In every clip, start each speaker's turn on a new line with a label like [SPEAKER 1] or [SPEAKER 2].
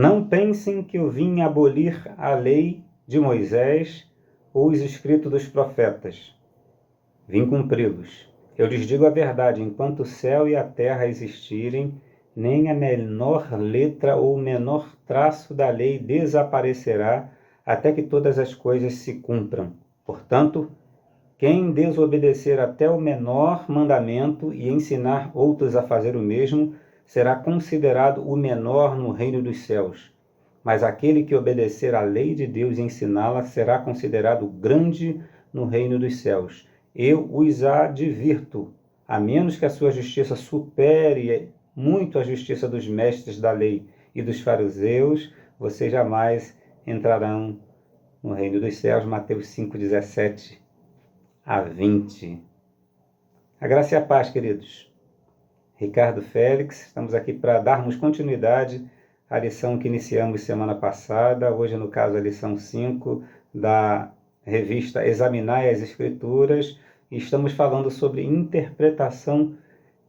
[SPEAKER 1] Não pensem que eu vim abolir a lei de Moisés ou os escritos dos profetas. Vim cumpri-los. Eu lhes digo a verdade, enquanto o céu e a terra existirem, nem a menor letra ou o menor traço da lei desaparecerá até que todas as coisas se cumpram. Portanto, quem desobedecer até o menor mandamento e ensinar outros a fazer o mesmo, será considerado o menor no reino dos céus. Mas aquele que obedecer à lei de Deus e ensiná-la será considerado grande no reino dos céus. Eu os advirto, a menos que a sua justiça supere muito a justiça dos mestres da lei e dos fariseus, vocês jamais entrarão no reino dos céus. Mateus 5:17 a 20. A graça e a paz, queridos. Ricardo Félix, estamos aqui para darmos continuidade à lição que iniciamos semana passada, hoje no caso a lição 5 da revista Examinai as Escrituras, e estamos falando sobre interpretação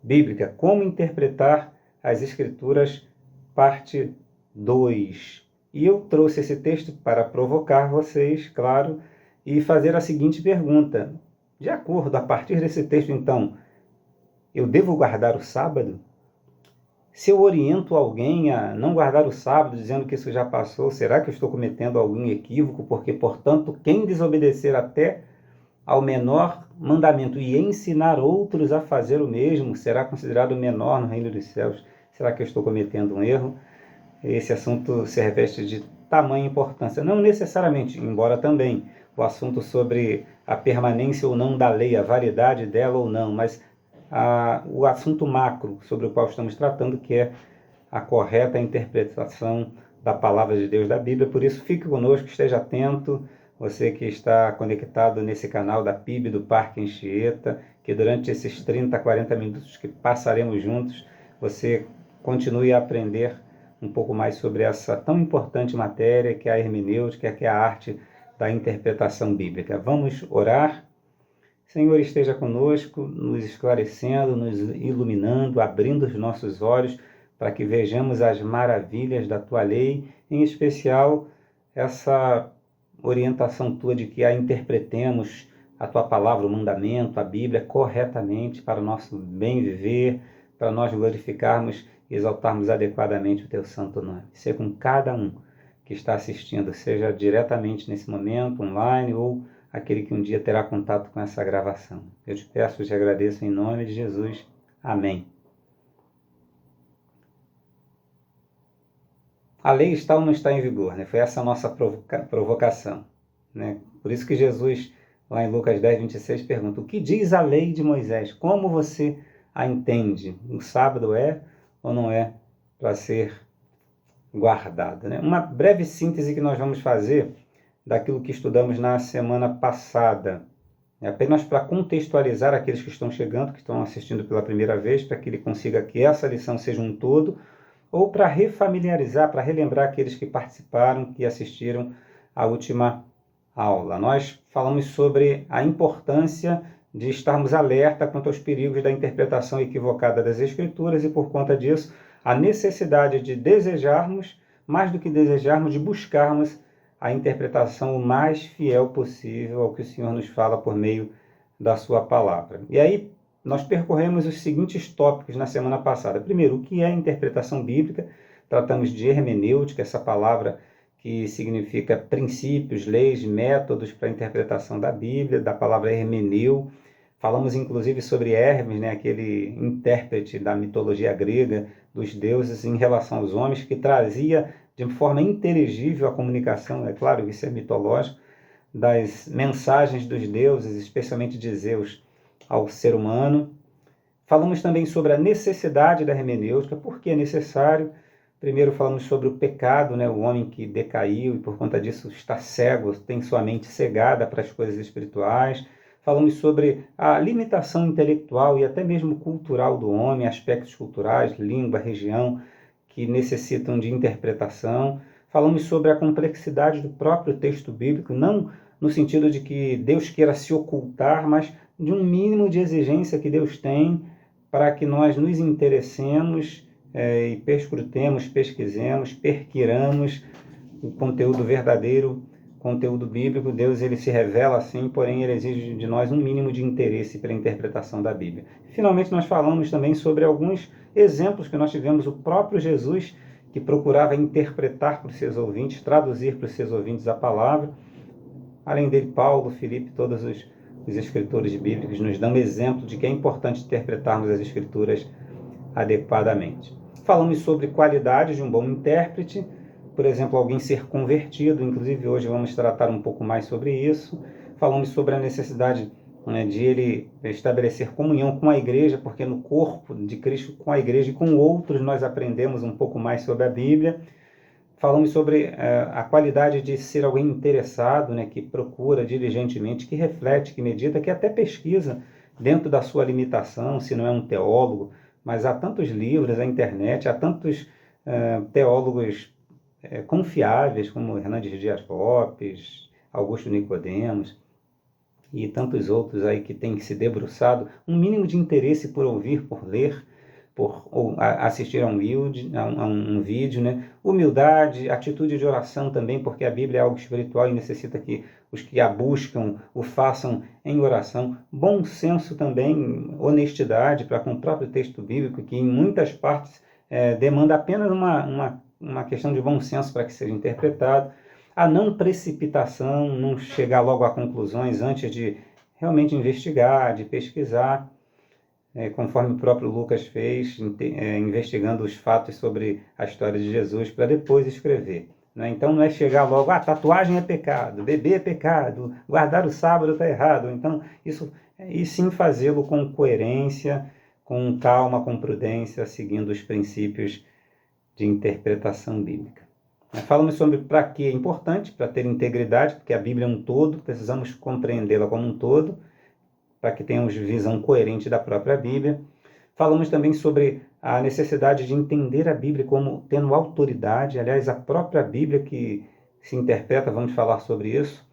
[SPEAKER 1] bíblica, como interpretar as Escrituras, parte 2. E eu trouxe esse texto para provocar vocês, claro, e fazer a seguinte pergunta. De acordo, a partir desse texto, então, eu devo guardar o sábado? Se eu oriento alguém a não guardar o sábado, dizendo que isso já passou, será que eu estou cometendo algum equívoco? Porque, portanto, quem desobedecer até ao menor mandamento e ensinar outros a fazer o mesmo, será considerado menor no reino dos céus. Será que eu estou cometendo um erro? Esse assunto se reveste de tamanha importância. Não necessariamente, embora também o assunto sobre a permanência ou não da lei, a validade dela ou não, mas o assunto macro sobre o qual estamos tratando, que é a correta interpretação da palavra de Deus da Bíblia. Por isso, fique conosco, esteja atento, você que está conectado nesse canal da PIB do Parque Anchieta, que durante esses 30, 40 minutos que passaremos juntos, você continue a aprender um pouco mais sobre essa tão importante matéria que é a hermenêutica, que é a arte da interpretação bíblica. Vamos orar? Senhor, esteja conosco, nos esclarecendo, nos iluminando, abrindo os nossos olhos para que vejamos as maravilhas da Tua lei, em especial essa orientação Tua de que a interpretemos a Tua palavra, o mandamento, a Bíblia, corretamente para o nosso bem viver, para nós glorificarmos e exaltarmos adequadamente o Teu santo nome. Seja com cada um que está assistindo, seja diretamente nesse momento, online, ou aquele que um dia terá contato com essa gravação. Eu te peço e te agradeço em nome de Jesus. Amém. A lei está ou não está em vigor? Né? Foi essa a nossa provocação. Né? Por isso que Jesus, lá em Lucas 10:26, pergunta: o que diz a lei de Moisés? Como você a entende? O sábado é ou não é para ser guardado? Né? Uma breve síntese que nós vamos fazer daquilo que estudamos na semana passada. É apenas para contextualizar aqueles que estão chegando, que estão assistindo pela primeira vez, para que ele consiga que essa lição seja um todo, ou para refamiliarizar, para relembrar aqueles que participaram, que assistiram à última aula. Nós falamos sobre a importância de estarmos alerta quanto aos perigos da interpretação equivocada das Escrituras e, por conta disso, a necessidade de desejarmos, mais do que desejarmos, de buscarmos a interpretação o mais fiel possível ao que o Senhor nos fala por meio da sua palavra. E aí nós percorremos os seguintes tópicos na semana passada. Primeiro, o que é interpretação bíblica? Tratamos de hermenêutica, essa palavra que significa princípios, leis, métodos para a interpretação da Bíblia, da palavra hermeneu. Falamos inclusive sobre Hermes, né, aquele intérprete da mitologia grega dos deuses em relação aos homens, que trazia de forma inteligível a comunicação, é claro que isso é mitológico, das mensagens dos deuses, especialmente de Zeus, ao ser humano. Falamos também sobre a necessidade da hermenêutica, por que é necessário. Primeiro falamos sobre o pecado, né? O homem que decaiu e por conta disso está cego, tem sua mente cegada para as coisas espirituais. Falamos sobre a limitação intelectual e até mesmo cultural do homem, aspectos culturais, língua, região, que necessitam de interpretação. Falamos sobre a complexidade do próprio texto bíblico, não no sentido de que Deus queira se ocultar, mas de um mínimo de exigência que Deus tem para que nós nos interessemos e perscrutemos, pesquisemos, perquiramos o conteúdo verdadeiro, conteúdo bíblico. Deus ele se revela assim, porém ele exige de nós um mínimo de interesse pela interpretação da Bíblia. Finalmente nós falamos também sobre alguns exemplos que nós tivemos. O próprio Jesus, que procurava interpretar para os seus ouvintes, traduzir para os seus ouvintes a palavra. Além dele, Paulo, Filipe, todos os escritores bíblicos nos dão exemplo de que é importante interpretarmos as escrituras adequadamente. Falamos sobre qualidades de um bom intérprete, por exemplo, alguém ser convertido, inclusive hoje vamos tratar um pouco mais sobre isso. Falamos sobre a necessidade de ele estabelecer comunhão com a igreja, porque no corpo de Cristo, com a igreja e com outros, nós aprendemos um pouco mais sobre a Bíblia. Falamos sobre a qualidade de ser alguém interessado, que procura diligentemente, que reflete, que medita, que até pesquisa dentro da sua limitação, se não é um teólogo, mas há tantos livros na internet, há tantos teólogos confiáveis, como Hernandes Dias Lopes, Augusto Nicodemos, e tantos outros aí que têm se debruçado, um mínimo de interesse por ouvir, por ler, por assistir a um vídeo, Humildade, atitude de oração também, porque a Bíblia é algo espiritual e necessita que os que a buscam o façam em oração. Bom senso também, honestidade para com o próprio texto bíblico, que em muitas partes demanda apenas uma questão de bom senso para que seja interpretado. A não precipitação, não chegar logo a conclusões antes de realmente investigar, de pesquisar, conforme o próprio Lucas fez, investigando os fatos sobre a história de Jesus para depois escrever. Então não é chegar logo, tatuagem é pecado, beber é pecado, guardar o sábado está errado. Então isso, e sim fazê-lo com coerência, com calma, com prudência, seguindo os princípios de interpretação bíblica. Falamos sobre para que é importante, para ter integridade, porque a Bíblia é um todo, precisamos compreendê-la como um todo, para que tenhamos visão coerente da própria Bíblia. Falamos também sobre a necessidade de entender a Bíblia como tendo autoridade, aliás, a própria Bíblia que se interpreta, vamos falar sobre isso.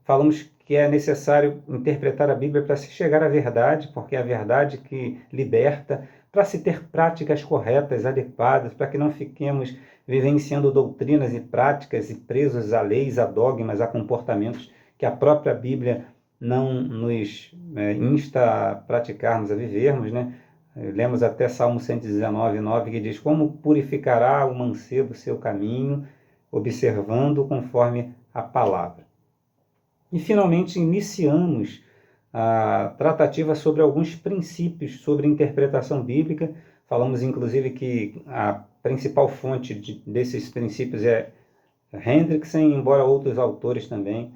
[SPEAKER 1] Falamos que é necessário interpretar a Bíblia para se chegar à verdade, porque é a verdade que liberta, para se ter práticas corretas, adequadas, para que não fiquemos vivenciando doutrinas e práticas e presos a leis, a dogmas, a comportamentos que a própria Bíblia não nos insta a praticarmos, a vivermos, Lemos até Salmo 119:9, que diz: como purificará o mancebo seu caminho, observando conforme a palavra. E finalmente iniciamos a tratativa sobre alguns princípios sobre interpretação bíblica. Falamos inclusive que a principal fonte desses princípios é Hendrickson, embora outros autores também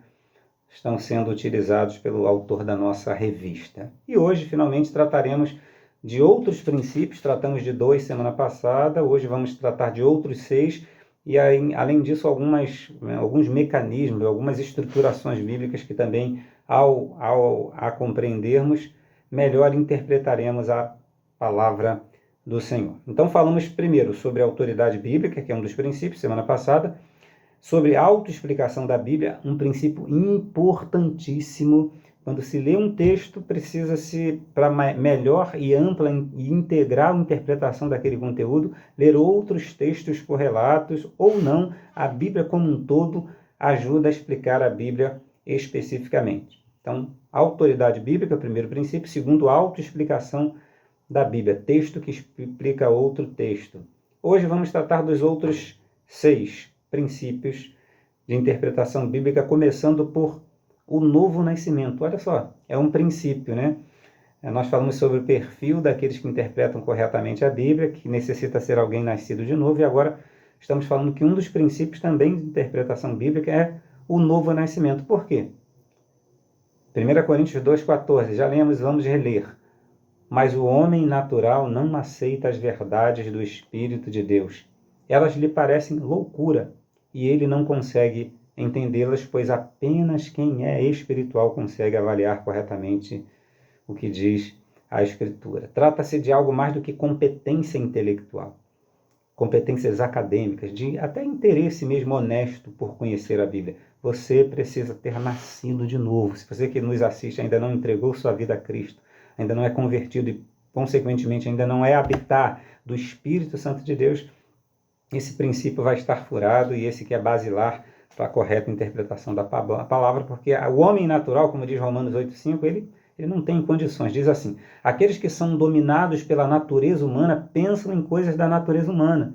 [SPEAKER 1] estão sendo utilizados pelo autor da nossa revista. E hoje, finalmente, trataremos de outros princípios. Tratamos de 2 semana passada, hoje vamos tratar de outros 6, e aí, além disso, alguns mecanismos, algumas estruturações bíblicas que também, ao compreendermos, melhor interpretaremos a palavra do Senhor. Então, falamos primeiro sobre a autoridade bíblica, que é um dos princípios, semana passada, sobre a autoexplicação da Bíblia, um princípio importantíssimo. Quando se lê um texto, precisa-se, para melhor e ampla e integral interpretação daquele conteúdo, ler outros textos correlatos ou não. A Bíblia como um todo ajuda a explicar a Bíblia especificamente. Então, a autoridade bíblica, primeiro princípio. Segundo, a autoexplicação da Bíblia, texto que explica outro texto. Hoje vamos tratar dos outros 6 princípios de interpretação bíblica, começando por o novo nascimento. Olha só, é um princípio, Nós falamos sobre o perfil daqueles que interpretam corretamente a Bíblia, que necessita ser alguém nascido de novo, e agora estamos falando que um dos princípios também de interpretação bíblica é o novo nascimento. Por quê? 1 Coríntios 2,14, já lemos, vamos reler. Mas o homem natural não aceita as verdades do Espírito de Deus. Elas lhe parecem loucura, e ele não consegue entendê-las, pois apenas quem é espiritual consegue avaliar corretamente o que diz a Escritura. Trata-se de algo mais do que competência intelectual, competências acadêmicas, de até interesse mesmo honesto por conhecer a Bíblia. Você precisa ter nascido de novo. Se você que nos assiste ainda não entregou sua vida a Cristo, ainda não é convertido e consequentemente ainda não é habitar do Espírito Santo de Deus, esse princípio vai estar furado, e esse que é basilar para a correta interpretação da palavra, porque o homem natural, como diz Romanos 8,5, ele não tem condições. Diz assim: aqueles que são dominados pela natureza humana pensam em coisas da natureza humana,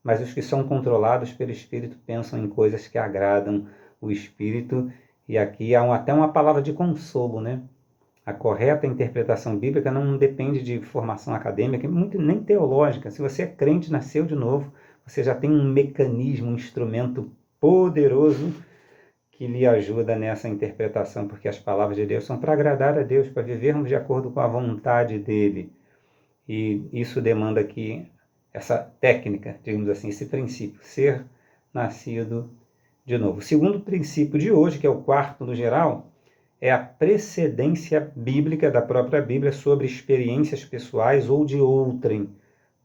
[SPEAKER 1] mas os que são controlados pelo Espírito pensam em coisas que agradam o Espírito. E aqui há até uma palavra de consolo, né? A correta interpretação bíblica não depende de formação acadêmica, nem teológica. Se você é crente, nasceu de novo, você já tem um mecanismo, um instrumento poderoso que lhe ajuda nessa interpretação, porque as palavras de Deus são para agradar a Deus, para vivermos de acordo com a vontade dele. E isso demanda aqui essa técnica, digamos assim, esse princípio, ser nascido de novo. O segundo princípio de hoje, que é o quarto no geral, é a precedência bíblica da própria Bíblia sobre experiências pessoais ou de outrem.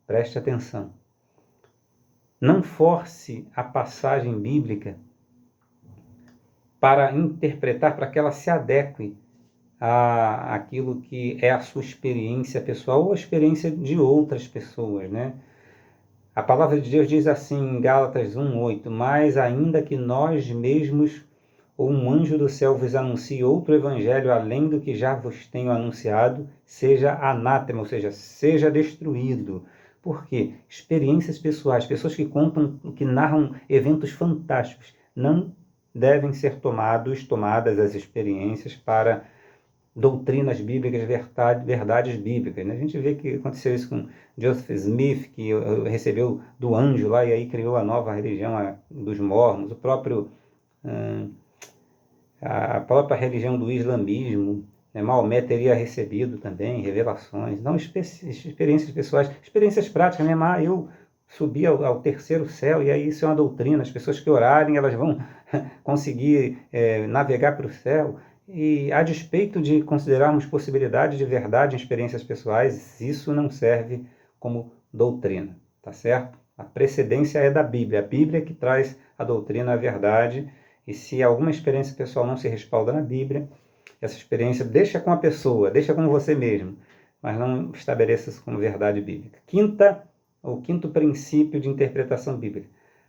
[SPEAKER 1] Preste atenção. Não force a passagem bíblica para interpretar, para que ela se adeque àquilo que é a sua experiência pessoal ou a experiência de outras pessoas, né? A palavra de Deus diz assim em Gálatas 1:8: mas ainda que nós mesmos ou um anjo do céu vos anuncie outro evangelho além do que já vos tenho anunciado, seja anátema, ou seja, seja destruído. Por quê? Experiências pessoais, pessoas que contam, que narram eventos fantásticos, não devem ser tomadas as experiências para doutrinas bíblicas, verdades bíblicas. A gente vê que aconteceu isso com Joseph Smith, que recebeu do anjo lá e aí criou a nova religião dos mormons, a própria religião do islamismo, né? Maomé teria recebido também revelações, não experiências pessoais, experiências práticas, né? Eu subi ao terceiro céu, e aí isso é uma doutrina, as pessoas que orarem, elas vão conseguir navegar para o céu. E a despeito de considerarmos possibilidade de verdade em experiências pessoais, isso não serve como doutrina, tá certo? A precedência é da Bíblia, a Bíblia que traz a doutrina, a verdade. E se alguma experiência pessoal não se respalda na Bíblia, essa experiência deixa com a pessoa, deixa com você mesmo, mas não estabeleça isso como verdade bíblica. Quinto princípio de interpretação bíblica: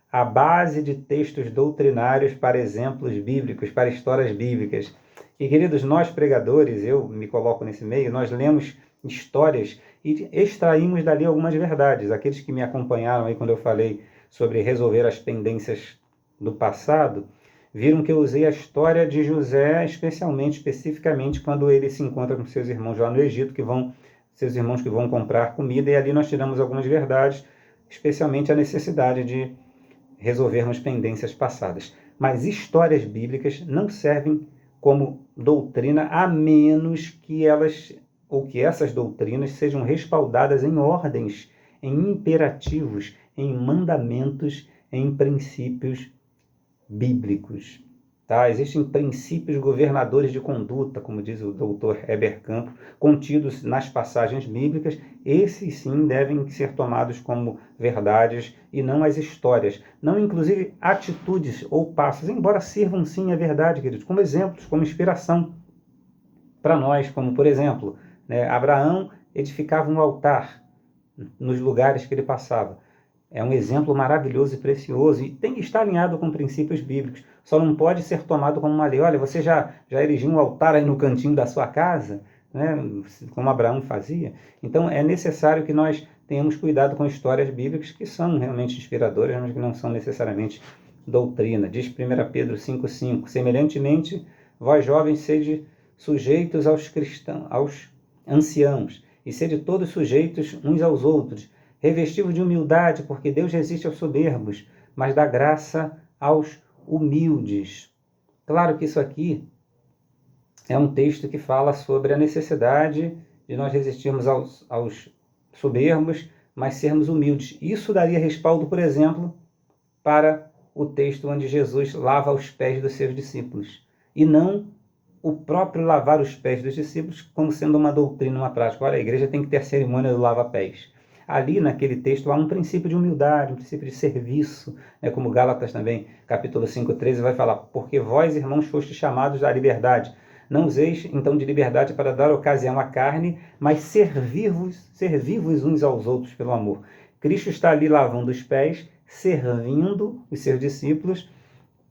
[SPEAKER 1] a base de textos doutrinários para exemplos bíblicos, para histórias bíblicas. E, queridos, nós pregadores, eu me coloco nesse meio, nós lemos histórias e extraímos dali algumas verdades. Aqueles que me acompanharam aí quando eu falei sobre resolver as pendências do passado, viram que eu usei a história de José, especificamente quando ele se encontra com seus irmãos lá no Egito, seus irmãos que vão comprar comida, e ali nós tiramos algumas verdades, especialmente a necessidade de resolvermos pendências passadas. Mas histórias bíblicas não servem como doutrina, a menos que essas doutrinas sejam respaldadas em ordens, em imperativos, em mandamentos, em princípios bíblicos. Tá? Existem princípios governadores de conduta, como diz o doutor Heber Campos, contidos nas passagens bíblicas. Esses sim devem ser tomados como verdades e não as histórias. Não, inclusive, atitudes ou passos, embora sirvam sim a verdade, queridos, como exemplos, como inspiração para nós, como, por exemplo, Abraão edificava um altar nos lugares que ele passava. É um exemplo maravilhoso e precioso e tem que estar alinhado com princípios bíblicos. Só não pode ser tomado como uma lei. Olha, você já erigiu um altar aí no cantinho da sua casa, né? Como Abraão fazia? Então é necessário que nós tenhamos cuidado com histórias bíblicas que são realmente inspiradoras, mas que não são necessariamente doutrina. Diz 1 Pedro 5,5: semelhantemente, vós jovens sede sujeitos aos anciãos, e sede todos sujeitos uns aos outros, revestivos de humildade, porque Deus resiste aos soberbos, mas dá graça aos humildes. Claro que isso aqui é um texto que fala sobre a necessidade de nós resistirmos aos soberbos, mas sermos humildes. Isso daria respaldo, por exemplo, para o texto onde Jesus lava os pés dos seus discípulos, e não o próprio lavar os pés dos discípulos como sendo uma doutrina, uma prática. Olha, a igreja tem que ter a cerimônia do lava-pés. Ali naquele texto há um princípio de humildade, um princípio de serviço, como Gálatas também, capítulo 5:13, vai falar: porque vós, irmãos, fostes chamados à liberdade, Não useis então de liberdade para dar ocasião à carne, mas servir-vos uns aos outros pelo amor. Cristo está ali lavando os pés, servindo os seus discípulos,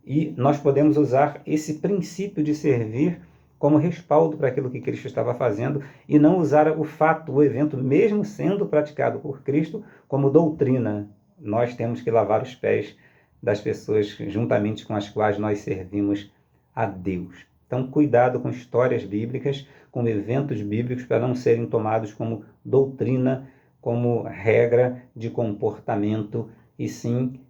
[SPEAKER 1] e nós podemos usar esse princípio de servir como respaldo para aquilo que Cristo estava fazendo e não usar o fato, o evento, mesmo sendo praticado por Cristo, como doutrina. Nós temos que lavar os pés das pessoas juntamente com as quais nós servimos a Deus. Então, cuidado com histórias bíblicas, com eventos bíblicos, para não serem tomados como doutrina, como regra de comportamento, e sim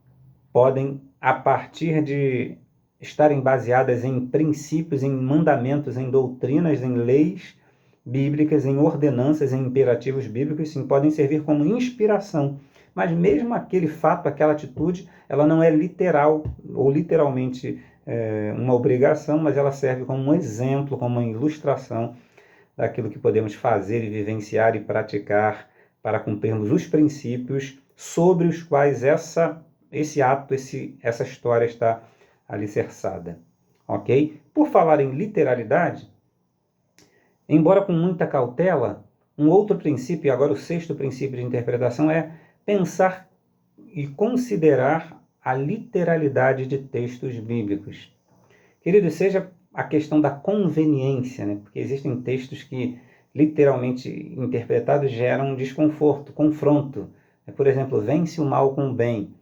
[SPEAKER 1] podem, a partir de estarem baseadas em princípios, em mandamentos, em doutrinas, em leis bíblicas, em ordenanças, em imperativos bíblicos, sim, podem servir como inspiração. Mas mesmo aquele fato, aquela atitude, ela não é literal ou literalmente uma obrigação, mas ela serve como um exemplo, como uma ilustração daquilo que podemos fazer e vivenciar e praticar para cumprirmos os princípios sobre os quais esse ato, essa história está alicerçada. Ok? Por falar em literalidade, embora com muita cautela, um outro princípio, e agora o sexto princípio de interpretação, é pensar e considerar a literalidade de textos bíblicos. Querido, seja a questão da conveniência, né? Porque existem textos que, literalmente interpretados, geram desconforto, confronto. Por exemplo, vence o mal com o bem.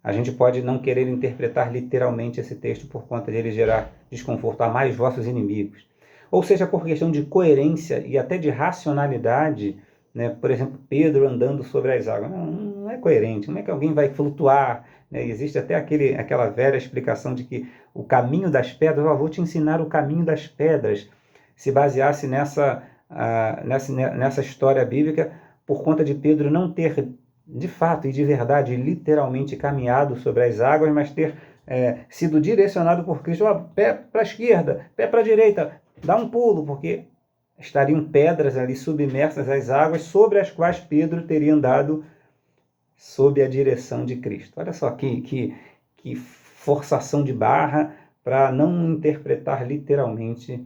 [SPEAKER 1] A gente pode não querer interpretar literalmente esse texto por conta de ele gerar desconforto. Amai os vossos inimigos. Ou seja, por questão de coerência e até de racionalidade, né? Por exemplo, Pedro andando sobre as águas. Não é coerente. Como é que alguém vai flutuar? Né? Existe até aquela velha explicação de que o caminho das pedras, eu vou te ensinar o caminho das pedras, se baseasse nessa história bíblica, por conta de Pedro não ter, de fato e de verdade, literalmente caminhado sobre as águas, mas ter sido direcionado por Cristo, pé para a esquerda, pé para a direita, dá um pulo, porque estariam pedras ali submersas às águas, sobre as quais Pedro teria andado sob a direção de Cristo. Olha só que forçação de barra para não interpretar literalmente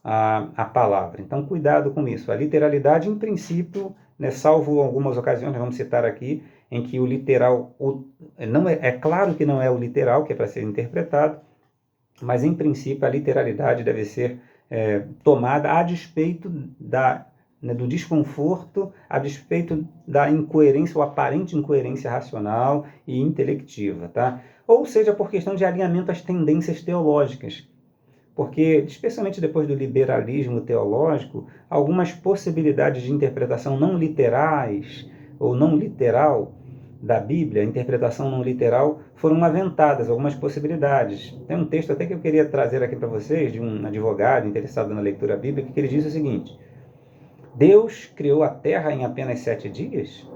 [SPEAKER 1] a palavra. Então, cuidado com isso. A literalidade, em princípio, né, salvo algumas ocasiões, vamos citar aqui, em que o literal, não é claro que não é o literal que é para ser interpretado, mas, em princípio, a literalidade deve ser tomada a despeito do desconforto, a despeito da incoerência ou aparente incoerência racional e intelectiva, tá? Ou seja, por questão de alinhamento às tendências teológicas. Porque, especialmente depois do liberalismo teológico, algumas possibilidades de interpretação não literais ou não literal da Bíblia, a interpretação não literal, foram aventadas, algumas possibilidades. Tem um texto até que eu queria trazer aqui para vocês, de um advogado interessado na leitura bíblica, que ele diz o seguinte: Deus criou a terra em apenas 7 dias?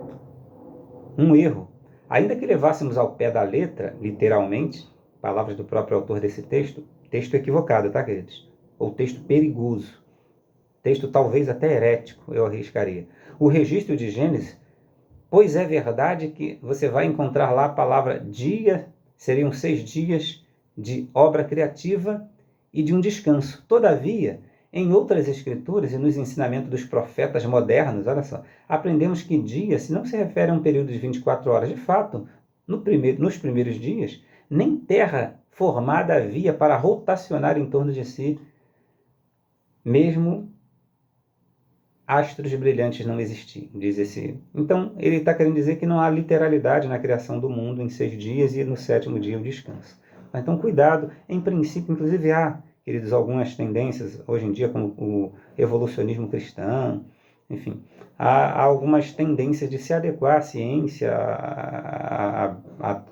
[SPEAKER 1] Um erro. Ainda que levássemos ao pé da letra, literalmente, palavras do próprio autor desse texto equivocado, tá, queridos? Ou texto perigoso. Texto talvez até herético, eu arriscaria. O registro de Gênesis, pois é verdade que você vai encontrar lá a palavra dia, seriam 6 dias de obra criativa e de um descanso. Todavia, em outras escrituras e nos ensinamentos dos profetas modernos, olha só, aprendemos que dia se não se refere a um período de 24 horas. De fato, nos primeiros dias, nem terra formada havia para rotacionar em torno de si, mesmo astros brilhantes não existiam, diz esse. Então, ele está querendo dizer que não há literalidade na criação do mundo em 6 dias e no 7º dia o descanso. Então, cuidado. Em princípio, inclusive, há, queridos, algumas tendências hoje em dia, como o evolucionismo cristão, enfim, há algumas tendências de se adequar à ciência, a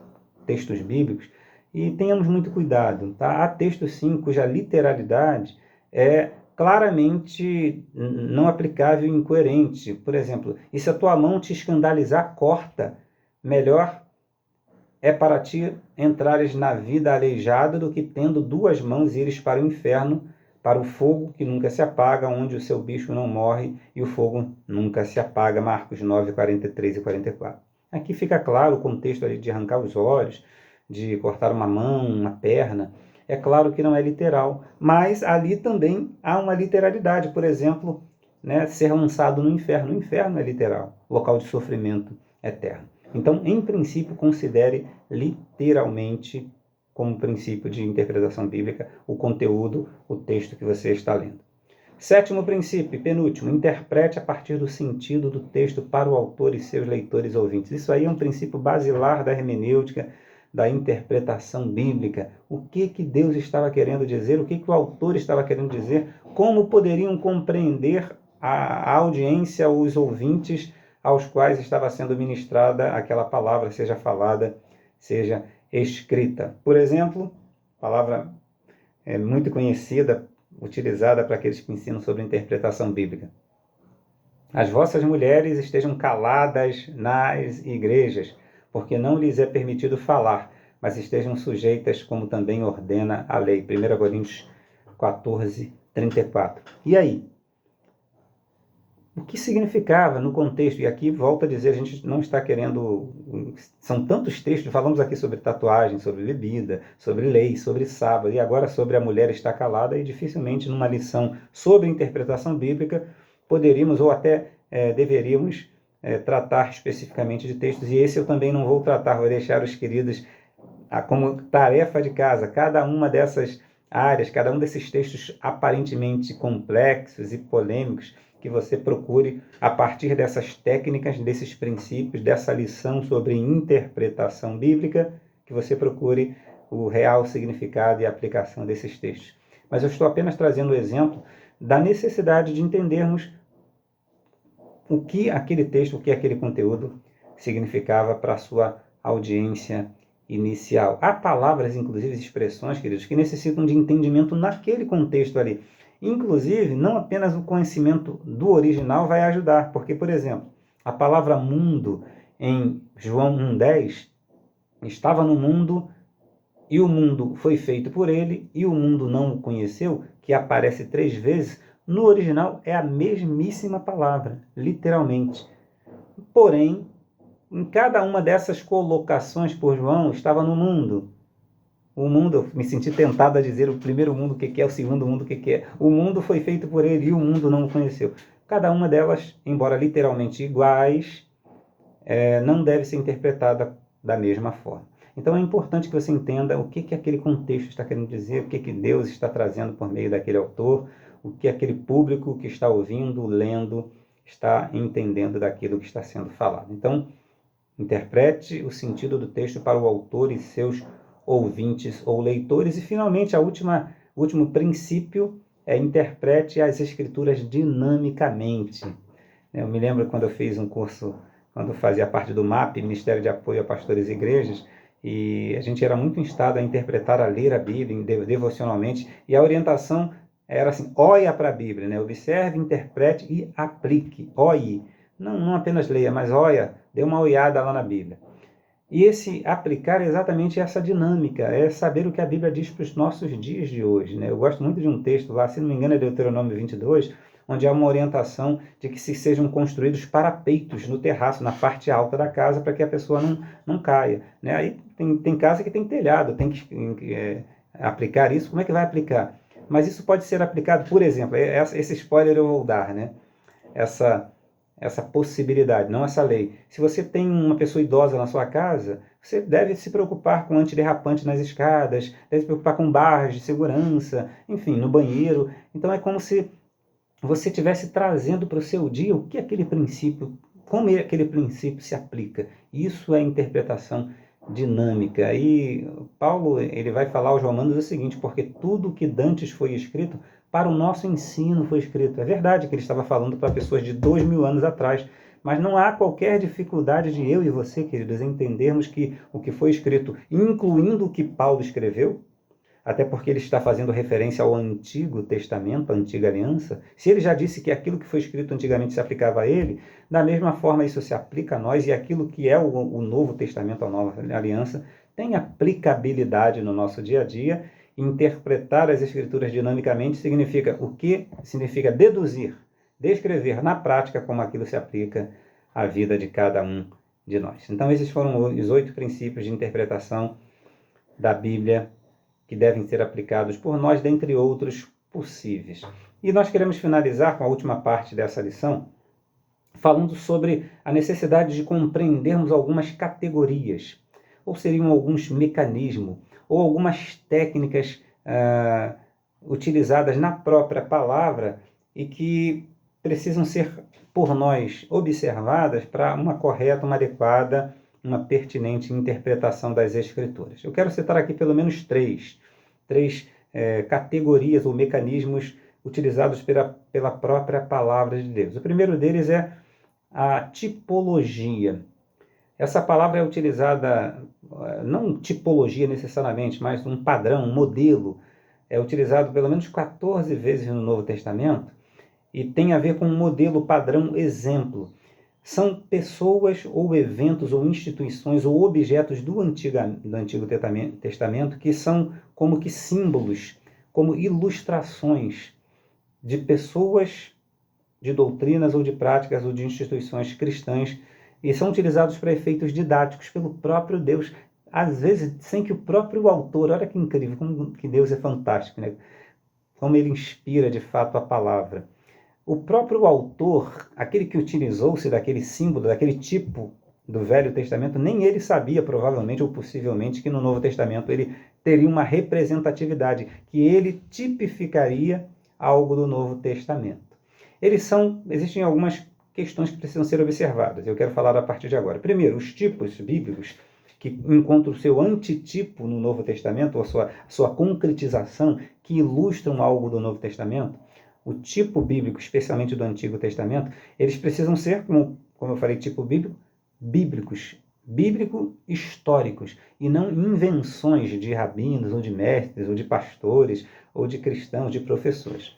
[SPEAKER 1] textos bíblicos, e tenhamos muito cuidado. Tá? Há textos, sim, cuja literalidade é claramente não aplicável e incoerente. Por exemplo, e se a tua mão te escandalizar, corta. Melhor é para ti entrares na vida aleijado do que tendo 2 mãos ires para o inferno, para o fogo que nunca se apaga, onde o seu bicho não morre e o fogo nunca se apaga. Marcos 9, 43 e 44. Aqui fica claro o contexto ali de arrancar os olhos, de cortar uma mão, uma perna. É claro que não é literal, mas ali também há uma literalidade. Por exemplo, né, ser lançado no inferno. O inferno é literal, local de sofrimento eterno. Então, em princípio, considere literalmente, como princípio de interpretação bíblica, o conteúdo, o texto que você está lendo. Sétimo princípio, penúltimo, interprete a partir do sentido do texto para o autor e seus leitores ouvintes. Isso aí é um princípio basilar da hermenêutica, da interpretação bíblica. O que Deus estava querendo dizer, o que o autor estava querendo dizer, como poderiam compreender a audiência, os ouvintes aos quais estava sendo ministrada aquela palavra, seja falada, seja escrita. Por exemplo, palavra muito conhecida, utilizada para aqueles que ensinam sobre interpretação bíblica. As vossas mulheres estejam caladas nas igrejas, porque não lhes é permitido falar, mas estejam sujeitas, como também ordena a lei. 1 Coríntios 14, 34. E aí? O que significava no contexto? E aqui, volto a dizer, a gente não está querendo... São tantos textos, falamos aqui sobre tatuagem, sobre bebida, sobre lei, sobre sábado, e agora sobre a mulher estar calada, e dificilmente numa lição sobre interpretação bíblica poderíamos ou até deveríamos tratar especificamente de textos, e esse eu também não vou tratar, vou deixar os queridos como tarefa de casa, cada uma dessas áreas, cada um desses textos aparentemente complexos e polêmicos, que você procure, a partir dessas técnicas, desses princípios, dessa lição sobre interpretação bíblica, que você procure o real significado e aplicação desses textos. Mas eu estou apenas trazendo o exemplo da necessidade de entendermos o que aquele texto, o que aquele conteúdo significava para a sua audiência inicial. Há palavras, inclusive expressões, queridos, que necessitam de entendimento naquele contexto ali. Inclusive, não apenas o conhecimento do original vai ajudar, porque, por exemplo, a palavra mundo em João 1,10 estava no mundo e o mundo foi feito por ele e o mundo não o conheceu, que aparece 3 vezes, no original é a mesmíssima palavra, literalmente. Porém, em cada uma dessas colocações por João estava no mundo. O mundo, eu me senti tentado a dizer o primeiro mundo o que é, o segundo mundo o que é. O mundo foi feito por ele e o mundo não o conheceu. Cada uma delas, embora literalmente iguais, não deve ser interpretada da mesma forma. Então é importante que você entenda o que aquele contexto está querendo dizer, o que Deus está trazendo por meio daquele autor, o que aquele público que está ouvindo, lendo, está entendendo daquilo que está sendo falado. Então, interprete o sentido do texto para o autor e seus ouvintes ou leitores. E, finalmente, o último princípio é interprete as escrituras dinamicamente. Eu me lembro quando eu fiz um curso, quando eu fazia parte do MAP, Ministério de Apoio a Pastores e Igrejas, e a gente era muito instado a interpretar, a ler a Bíblia devocionalmente, e a orientação era assim, olha para a Bíblia, né? Observe, interprete e aplique. Olhe, não apenas leia, mas olha, dê uma olhada lá na Bíblia. E esse aplicar é exatamente essa dinâmica, é saber o que a Bíblia diz para os nossos dias de hoje, né? Eu gosto muito de um texto lá, se não me engano é Deuteronômio 22, onde há uma orientação de que se sejam construídos parapeitos no terraço, na parte alta da casa, para que a pessoa não caia, né? Aí tem casa que tem telhado, tem que aplicar isso. Como é que vai aplicar? Mas isso pode ser aplicado, por exemplo, esse spoiler eu vou dar, né? Essa possibilidade, não essa lei. Se você tem uma pessoa idosa na sua casa, você deve se preocupar com antiderrapante nas escadas, deve se preocupar com barras de segurança, enfim, no banheiro. Então é como se você estivesse trazendo para o seu dia o que aquele princípio, como aquele princípio se aplica. Isso é interpretação dinâmica. E Paulo ele vai falar aos Romanos o seguinte, porque tudo que dantes foi escrito para o nosso ensino foi escrito. É verdade que ele estava falando para pessoas de 2000 anos atrás, mas não há qualquer dificuldade de eu e você, queridos, entendermos que o que foi escrito, incluindo o que Paulo escreveu, até porque ele está fazendo referência ao Antigo Testamento, à Antiga Aliança, se ele já disse que aquilo que foi escrito antigamente se aplicava a ele, da mesma forma isso se aplica a nós, e aquilo que é o Novo Testamento, a Nova Aliança, tem aplicabilidade no nosso dia a dia. Interpretar as Escrituras dinamicamente significa o que? Significa deduzir, descrever na prática como aquilo se aplica à vida de cada um de nós. Então esses foram os 8 princípios de interpretação da Bíblia que devem ser aplicados por nós, dentre outros possíveis. E nós queremos finalizar com a última parte dessa lição, falando sobre a necessidade de compreendermos algumas categorias, ou seriam alguns mecanismos, ou algumas técnicas utilizadas na própria palavra e que precisam ser por nós observadas para uma correta, uma adequada, uma pertinente interpretação das Escrituras. Eu quero citar aqui pelo menos três categorias ou mecanismos utilizados pela própria palavra de Deus. O primeiro deles é a tipologia. Essa palavra é utilizada, não tipologia necessariamente, mas um padrão, um modelo. É utilizado pelo menos 14 vezes no Novo Testamento e tem a ver com um modelo, padrão, exemplo. São pessoas ou eventos ou instituições ou objetos do Antigo Testamento que são como que símbolos, como ilustrações de pessoas, de doutrinas ou de práticas ou de instituições cristãs e são utilizados para efeitos didáticos pelo próprio Deus, às vezes sem que o próprio autor, olha que incrível, como que Deus é fantástico, né? Como ele inspira de fato a palavra. O próprio autor, aquele que utilizou-se daquele símbolo, daquele tipo do Velho Testamento, nem ele sabia, provavelmente ou possivelmente, que no Novo Testamento ele teria uma representatividade, que ele tipificaria algo do Novo Testamento. Existem algumas questões que precisam ser observadas. Eu quero falar a partir de agora. Primeiro, os tipos bíblicos que encontram o seu antitipo no Novo Testamento, ou a sua concretização, que ilustram algo do Novo Testamento. O tipo bíblico, especialmente do Antigo Testamento, eles precisam ser, como eu falei, tipo bíblicos, bíblico-históricos, e não invenções de rabinos, ou de mestres, ou de pastores, ou de cristãos, de professores.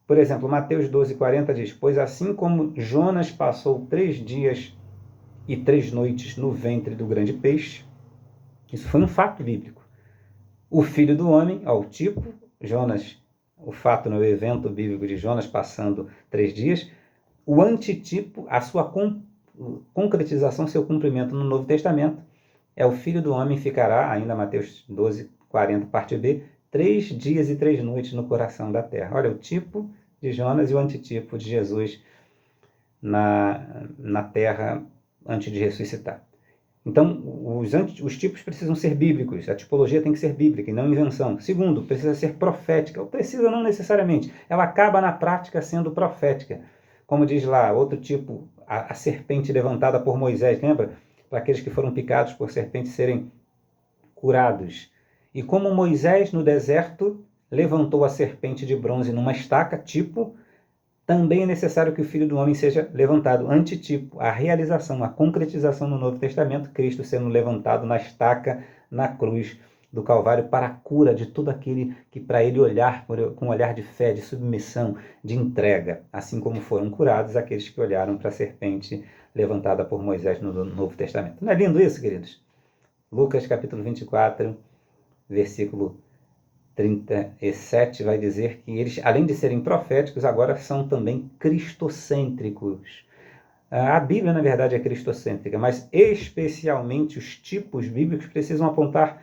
[SPEAKER 1] Por exemplo, Mateus 12:40 diz: pois assim como Jonas passou 3 dias e 3 noites no ventre do grande peixe, isso foi um fato bíblico. O Filho do Homem, ao tipo, Jonas, o fato no evento bíblico de Jonas passando 3 dias, o antitipo, a sua concretização, seu cumprimento no Novo Testamento, é o Filho do Homem ficará, ainda Mateus 12:40, parte B, 3 dias e 3 noites no coração da terra. Olha, o tipo de Jonas e o antitipo de Jesus na terra antes de ressuscitar. Então, os tipos precisam ser bíblicos, a tipologia tem que ser bíblica e não invenção. Segundo, precisa ser profética, ou precisa não necessariamente, ela acaba na prática sendo profética. Como diz lá, outro tipo, a serpente levantada por Moisés, lembra? Para aqueles que foram picados por serpentes serem curados. E como Moisés no deserto levantou a serpente de bronze numa estaca, tipo, também é necessário que o Filho do Homem seja levantado, antitipo, a realização, a concretização no Novo Testamento, Cristo sendo levantado na estaca, na cruz do Calvário, para a cura de todo aquele que para ele olhar com um olhar de fé, de submissão, de entrega, assim como foram curados aqueles que olharam para a serpente levantada por Moisés no Novo Testamento. Não é lindo isso, queridos? Lucas capítulo 24, versículo 37 vai dizer que eles, além de serem proféticos, agora são também cristocêntricos. A Bíblia, na verdade, é cristocêntrica, mas especialmente os tipos bíblicos precisam apontar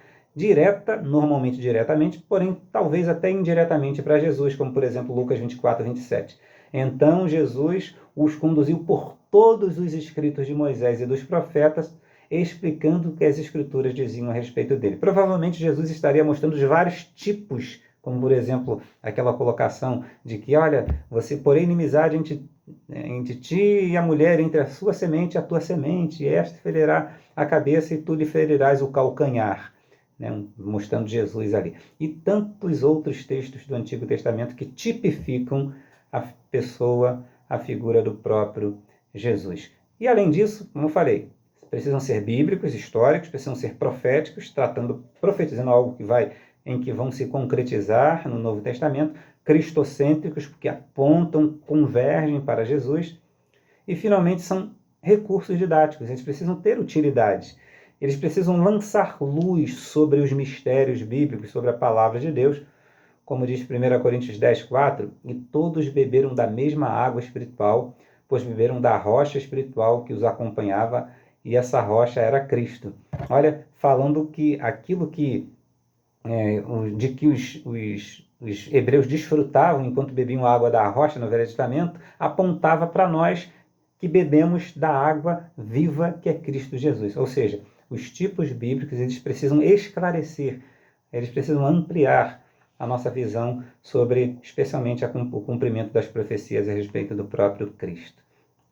[SPEAKER 1] normalmente diretamente, porém talvez até indiretamente para Jesus, como por exemplo Lucas 24:27. Então Jesus os conduziu por todos os escritos de Moisés e dos profetas, explicando o que as Escrituras diziam a respeito dele. Provavelmente Jesus estaria mostrando os vários tipos, como por exemplo, aquela colocação de que, olha, você porém inimizade entre ti e a mulher, entre a sua semente e a tua semente, e esta ferirá a cabeça e tu lhe ferirás o calcanhar, né? Mostrando Jesus ali. E tantos outros textos do Antigo Testamento que tipificam a pessoa, a figura do próprio Jesus. E além disso, como eu falei, precisam ser bíblicos, históricos, precisam ser proféticos, profetizando algo em que vão se concretizar no Novo Testamento, cristocêntricos, porque apontam, convergem para Jesus, e finalmente são recursos didáticos, eles precisam ter utilidade, eles precisam lançar luz sobre os mistérios bíblicos, sobre a palavra de Deus, como diz 1 Coríntios 10:4, e todos beberam da mesma água espiritual, pois beberam da rocha espiritual que os acompanhava, e essa rocha era Cristo. Olha, falando que aquilo que de que os hebreus desfrutavam enquanto bebiam a água da rocha no Velho Testamento, apontava para nós que bebemos da água viva que é Cristo Jesus. Ou seja, os tipos bíblicos eles precisam esclarecer, eles precisam ampliar a nossa visão sobre, especialmente, o cumprimento das profecias a respeito do próprio Cristo.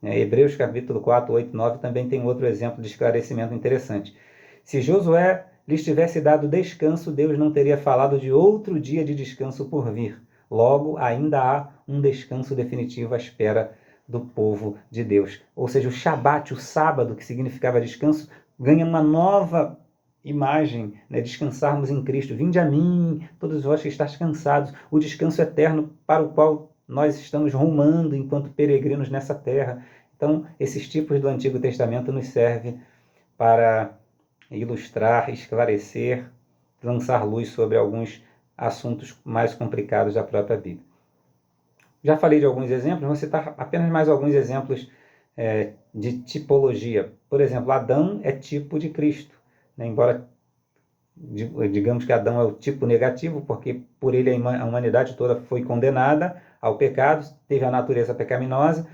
[SPEAKER 1] Hebreus capítulo 4, 8, 9 também tem outro exemplo de esclarecimento interessante. Se Josué lhes tivesse dado descanso, Deus não teria falado de outro dia de descanso por vir. Logo, ainda há um descanso definitivo à espera do povo de Deus. Ou seja, o Shabat, o sábado, que significava descanso, ganha uma nova imagem, né? Descansarmos em Cristo. Vinde a mim, todos vós que estáis cansados. O descanso eterno para o qual nós estamos rumando enquanto peregrinos nessa terra. Então, esses tipos do Antigo Testamento nos servem para ilustrar, esclarecer, lançar luz sobre alguns assuntos mais complicados da própria Bíblia. Já falei de alguns exemplos, vou citar apenas mais alguns exemplos de tipologia. Por exemplo, Adão é tipo de Cristo, né? Embora digamos que Adão é o tipo negativo, porque por ele a humanidade toda foi condenada ao pecado, teve a natureza pecaminosa,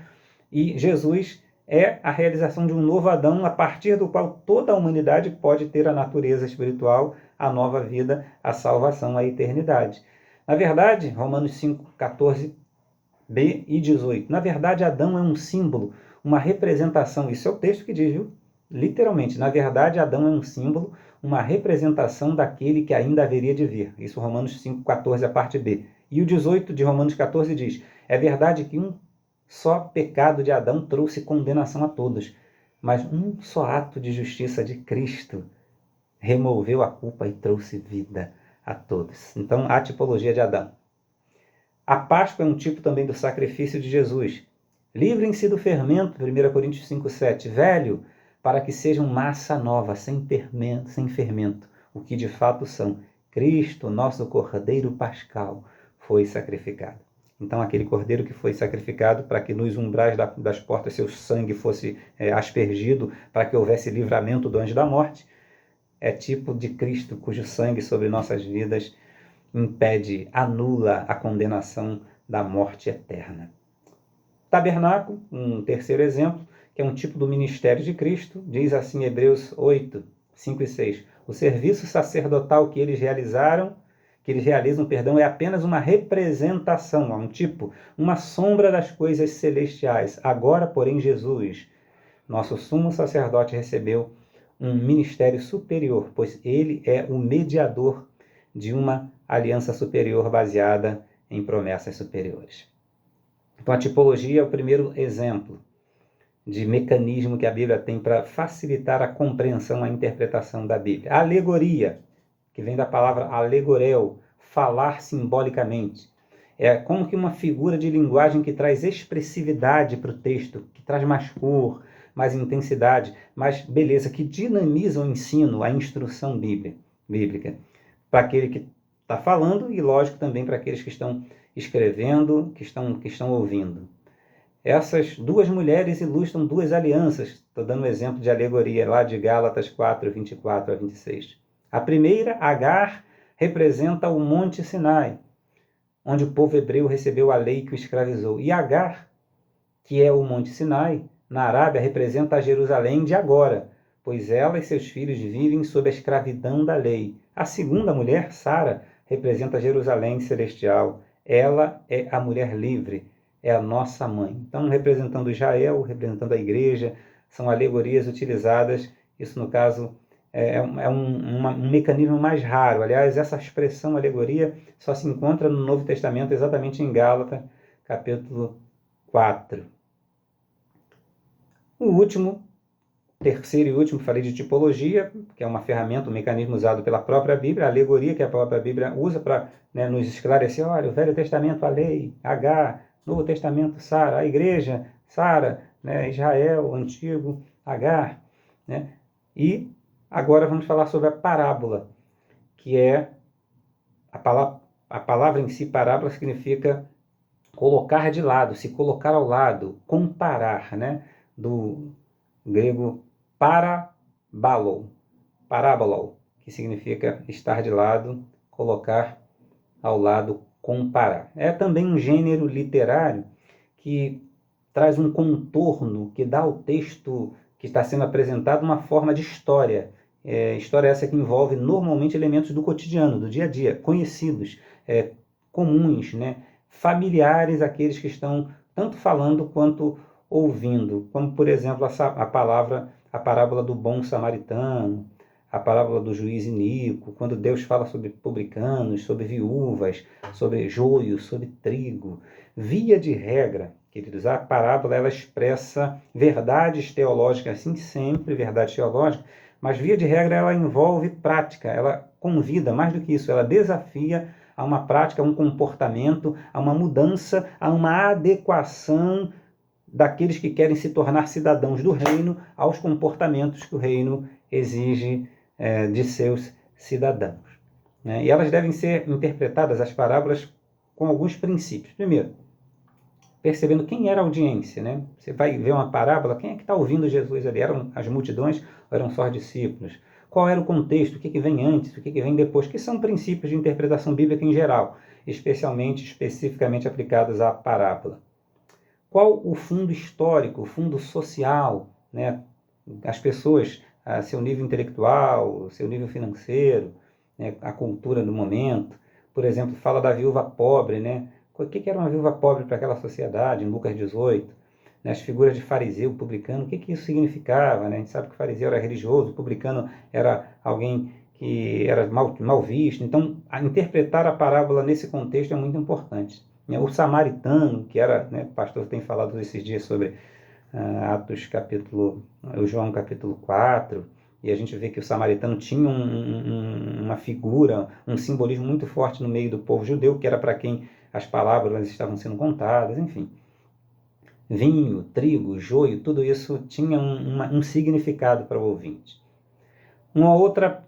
[SPEAKER 1] e Jesus é a realização de um novo Adão, a partir do qual toda a humanidade pode ter a natureza espiritual, a nova vida, a salvação, a eternidade. Na verdade, Romanos 5, 14b e 18, na verdade Adão é um símbolo, uma representação, isso é o texto que diz, viu? Literalmente, na verdade Adão é um símbolo, uma representação daquele que ainda haveria de vir. Isso Romanos 5, 14, a parte B. E o 18 de Romanos 14 diz, é verdade que um só pecado de Adão trouxe condenação a todos, mas um só ato de justiça de Cristo removeu a culpa e trouxe vida a todos. Então, a tipologia de Adão. A Páscoa é um tipo também do sacrifício de Jesus. Livrem-se do fermento, 1 Coríntios 5,7, velho, para que sejam massa nova, sem fermento, o que de fato são. Cristo, nosso Cordeiro Pascal, foi sacrificado. Então, aquele cordeiro que foi sacrificado para que nos umbrais das portas seu sangue fosse aspergido, para que houvesse livramento do anjo da morte, é tipo de Cristo, cujo sangue sobre nossas vidas impede, anula a condenação da morte eterna. Tabernáculo, um terceiro exemplo, que é um tipo do ministério de Cristo, diz assim Hebreus 8, 5 e 6. O serviço sacerdotal que eles realizam, é apenas uma representação, um tipo, uma sombra das coisas celestiais. Agora, porém, Jesus, nosso sumo sacerdote, recebeu um ministério superior, pois ele é o mediador de uma aliança superior baseada em promessas superiores. Então, a tipologia é o primeiro exemplo de mecanismo que a Bíblia tem para facilitar a compreensão, a interpretação da Bíblia. A alegoria, que vem da palavra alegoreu, falar simbolicamente. É como que uma figura de linguagem que traz expressividade para o texto, que traz mais cor, mais intensidade, mais beleza, que dinamiza o ensino, a instrução bíblica. Para aquele que está falando e, lógico, também para aqueles que estão escrevendo, que estão ouvindo. Essas duas mulheres ilustram duas alianças. Estou dando um exemplo de alegoria lá de Gálatas 4, 24 a 26. A primeira, Agar, representa o Monte Sinai, onde o povo hebreu recebeu a lei que o escravizou. E Agar, que é o Monte Sinai, na Arábia, representa a Jerusalém de agora, pois ela e seus filhos vivem sob a escravidão da lei. A segunda mulher, Sara, representa a Jerusalém celestial. Ela é a mulher livre, é a nossa mãe. Então, representando Israel, representando a igreja, são alegorias utilizadas, isso no caso um mecanismo mais raro. Aliás, essa expressão alegoria só se encontra no Novo Testamento, exatamente em Gálatas, capítulo 4. O último, terceiro e último, falei de tipologia, que é uma ferramenta, um mecanismo usado pela própria Bíblia, a alegoria que a própria Bíblia usa para nos esclarecer, olha, o Velho Testamento, a lei, Agar, Novo Testamento, Sara, a igreja, Sara, Israel, o antigo, Agar. E agora vamos falar sobre a parábola, que é a palavra em si, parábola, significa colocar de lado, se colocar ao lado, comparar, do grego parábolon, que significa estar de lado, colocar ao lado comparar. É também um gênero literário que traz um contorno, que dá ao texto que está sendo apresentado uma forma de história. História essa que envolve normalmente elementos do cotidiano, do dia a dia, conhecidos, comuns, né? Familiares àqueles que estão tanto falando quanto ouvindo, como por exemplo a parábola do bom samaritano, a parábola do juiz iníquo, quando Deus fala sobre publicanos, sobre viúvas, sobre joio, sobre trigo. Via de regra, queridos, a parábola ela expressa verdades teológicas, sim, sempre verdades teológicas, mas via de regra ela envolve prática, ela convida, mais do que isso, ela desafia a uma prática, a um comportamento, a uma mudança, a uma adequação daqueles que querem se tornar cidadãos do reino aos comportamentos que o reino exige de seus cidadãos. Né? E elas devem ser interpretadas, as parábolas, com alguns princípios. Primeiro, percebendo quem era a audiência. Né? Você vai ver uma parábola, quem é que está ouvindo Jesus ali? Eram as multidões ou eram só os discípulos? Qual era o contexto? O que vem antes? O que vem depois? Que são princípios de interpretação bíblica em geral, especificamente aplicados à parábola. Qual o fundo histórico, o fundo social, né? As pessoas, seu nível intelectual, seu nível financeiro, né? A cultura do momento. Por exemplo, fala da viúva pobre, né? O que era uma viúva pobre para aquela sociedade, em Lucas 18? Né? As figuras de fariseu, publicano, o que isso significava? Né? A gente sabe que o fariseu era religioso, o publicano era alguém que era mal visto. Então, interpretar a parábola nesse contexto é muito importante. O samaritano, que era, né, o pastor tem falado esses dias sobre Atos João capítulo 4, e a gente vê que o samaritano tinha uma figura, um simbolismo muito forte no meio do povo judeu, que era para quem as palavras estavam sendo contadas, enfim. Vinho, trigo, joio, tudo isso tinha um significado para o ouvinte. Uma outra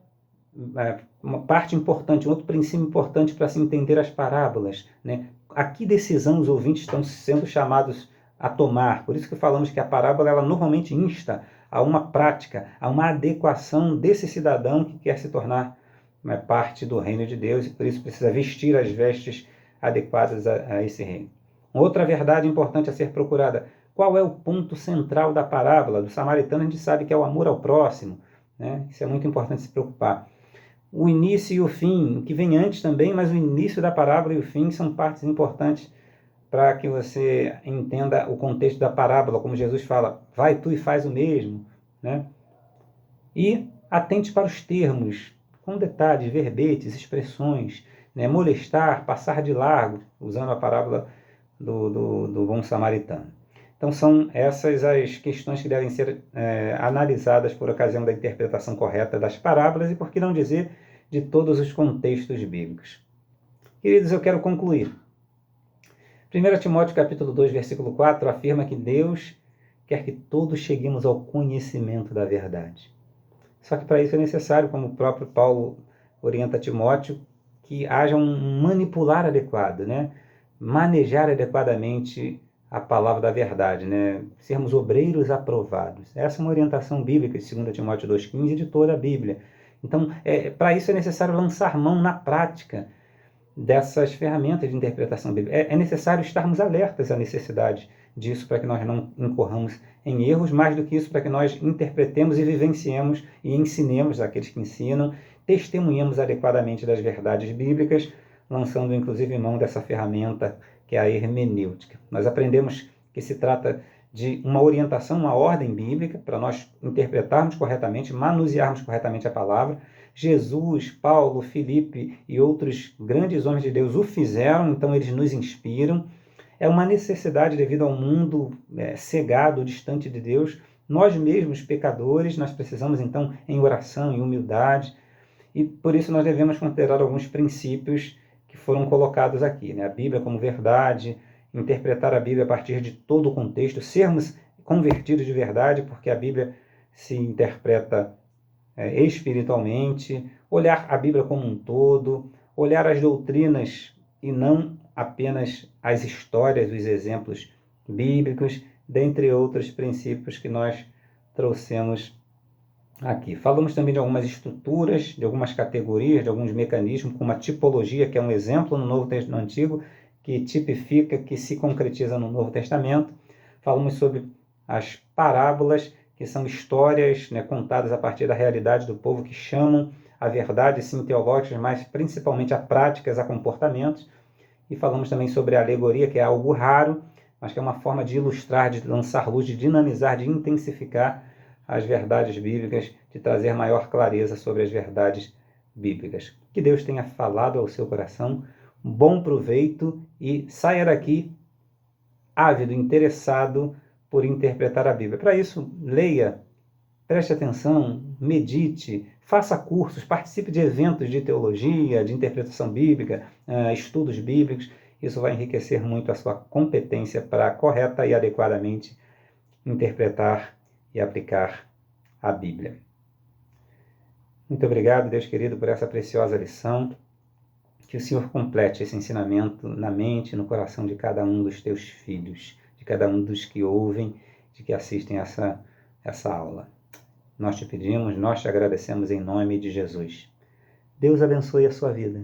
[SPEAKER 1] uma parte importante, um outro princípio importante para se entender as parábolas, né? A que decisão os ouvintes estão sendo chamados a tomar? Por isso que falamos que a parábola ela normalmente insta a uma prática, a uma adequação desse cidadão que quer se tornar parte do reino de Deus e por isso precisa vestir as vestes adequadas a esse reino. Outra verdade importante a ser procurada: qual é o ponto central da parábola? Do samaritano a gente sabe que é o amor ao próximo, né? Isso é muito importante se preocupar. O início e o fim, o que vem antes também, mas o início da parábola e o fim são partes importantes para que você entenda o contexto da parábola, como Jesus fala, vai tu e faz o mesmo. Né? E atente para os termos, com detalhes, verbetes, expressões, né? Molestar, passar de largo, usando a parábola do bom samaritano. Então são essas as questões que devem ser analisadas por ocasião da interpretação correta das parábolas e, por que não dizer, de todos os contextos bíblicos. Queridos, eu quero concluir. 1 Timóteo capítulo 2, versículo 4 afirma que Deus quer que todos cheguemos ao conhecimento da verdade. Só que para isso é necessário, como o próprio Paulo orienta Timóteo, que haja um manipular adequado, né? Manejar adequadamente a palavra da verdade, né? Sermos obreiros aprovados. Essa é uma orientação bíblica de 2 Timóteo 2,15 e de toda a Bíblia. Então, para isso é necessário lançar mão na prática dessas ferramentas de interpretação bíblica. É necessário estarmos alertas à necessidade disso para que nós não incorramos em erros, mais do que isso, para que nós interpretemos e vivenciemos e ensinemos àqueles que ensinam, testemunhemos adequadamente das verdades bíblicas, lançando inclusive mão dessa ferramenta que é a hermenêutica. Nós aprendemos que se trata de uma orientação, uma ordem bíblica, para nós interpretarmos corretamente, manusearmos corretamente a palavra. Jesus, Paulo, Filipe e outros grandes homens de Deus o fizeram, então eles nos inspiram. É uma necessidade devido ao mundo cegado, distante de Deus. Nós mesmos, pecadores, nós precisamos então em oração, em humildade, e por isso nós devemos considerar alguns princípios que foram colocados aqui, né? A Bíblia como verdade, interpretar a Bíblia a partir de todo o contexto, sermos convertidos de verdade, porque a Bíblia se interpreta espiritualmente, olhar a Bíblia como um todo, olhar as doutrinas e não apenas as histórias, os exemplos bíblicos, dentre outros princípios que nós trouxemos aqui. Falamos também de algumas estruturas, de algumas categorias, de alguns mecanismos, como a tipologia, que é um exemplo no Antigo, que tipifica, que se concretiza no Novo Testamento. Falamos sobre as parábolas, que são histórias, né, contadas a partir da realidade do povo, que chamam a verdade, sim, teológicas, mas principalmente a práticas, a comportamentos. E falamos também sobre a alegoria, que é algo raro, mas que é uma forma de ilustrar, de lançar luz, de dinamizar, de intensificar as verdades bíblicas, de trazer maior clareza sobre as verdades bíblicas. Que Deus tenha falado ao seu coração, um bom proveito e saia daqui ávido, interessado por interpretar a Bíblia. Para isso, leia, preste atenção, medite, faça cursos, participe de eventos de teologia, de interpretação bíblica, estudos bíblicos. Isso vai enriquecer muito a sua competência para correta e adequadamente interpretar e aplicar a Bíblia. Muito obrigado, Deus querido, por essa preciosa lição. Que o Senhor complete esse ensinamento na mente e no coração de cada um dos teus filhos, de cada um dos que ouvem, de que assistem essa aula. Nós te pedimos, nós te agradecemos em nome de Jesus. Deus abençoe a sua vida.